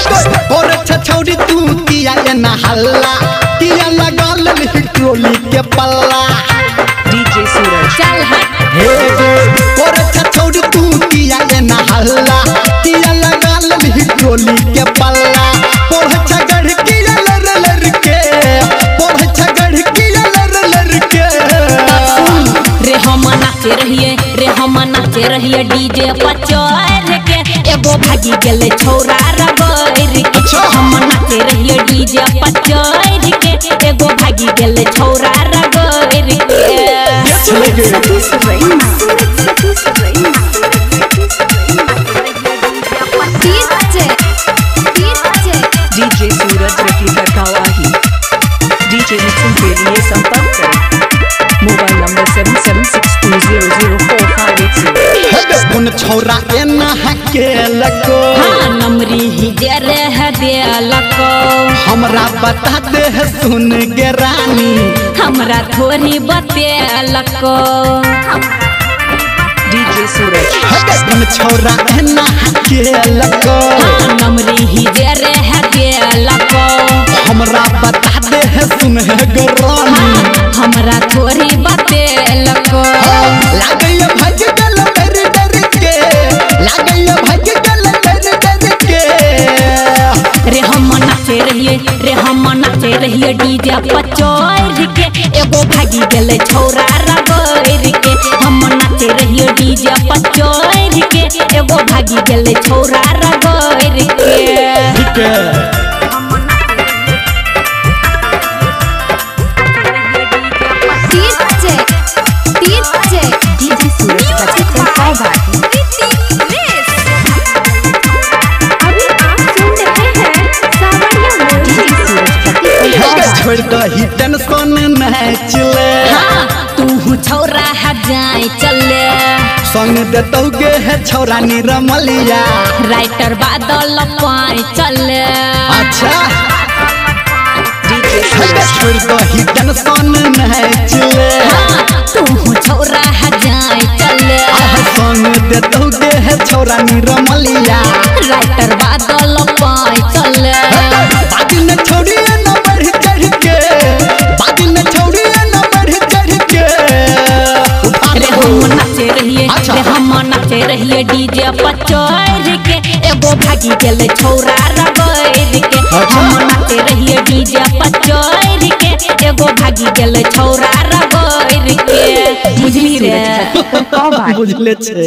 छौड़ी तू किया ना हल्ला किया लगा लली ट्रोली के पल्ला डीजे सूरज चल हे और छौड़ी तू किया ना हल्ला किया लगा लली ट्रोली के पल्ला पोढ़ छगड़ किया लर के पोढ़ छगड़ किया लर के रे हम नाचे रहिए डीजे पर चढ़ के एगो भागी गेले छौरा रगड़ के हम नाचे रहिए डीजे पर चढ़ के एगो भागी गेले छौरा रगड़ डीजे सूरज रेप्लिका कावाही डीजे मिक्सिंग के लिए संपर्क करें मोबाइल नंबर 7762004580। कौन छौरा एना हके लको हाँ नमरी ही जरे है दे लको हमरा बता दे सुन गे रानी हमरा थोड़ी बते लको डीजे सूरज कौन छौरा एना हके लको हाँ नमरी ही जरे है दे लको हमरा बता दे सुन गे रानी हमरा थोड़ी बते लको लागैया भज गल डर के लागैया भज गल डर के रे हम नाचे रहिए डीजे पर चढ़ के एगो भागी गेले छौरा रगड़ के हम नाचे रहिए डीजे पर चढ़ के एगो भागी गेले छौरा रगड़ के डीजे सूरज बच्चन कावाही छोड़ दही टेंशन मैच ले हाँ तू छौरा है जाए चले संग देतौ गे है छौरा निरमलिया राइटर बादल पाए चले अच्छा डीजे सूरज छोड़ दही टेंशन मैच ले हाँ तू छौरा है जाए चले संग देतौ गे है छौरा निरमलिया राइटर बादल पाए चले बादी न छोड़ी न बढ़ चढ़ के बादी न छोड़ी न बढ़ चढ़ के रे हम नाचे रहिए डीजे पर चढ़ के एगो भागी गेले छौरा रगड़ के हम नाचे रहिए डीजे पर चढ़ के एगो भागी गेले छौरा रगड़ के बुझली रे बुझले छे।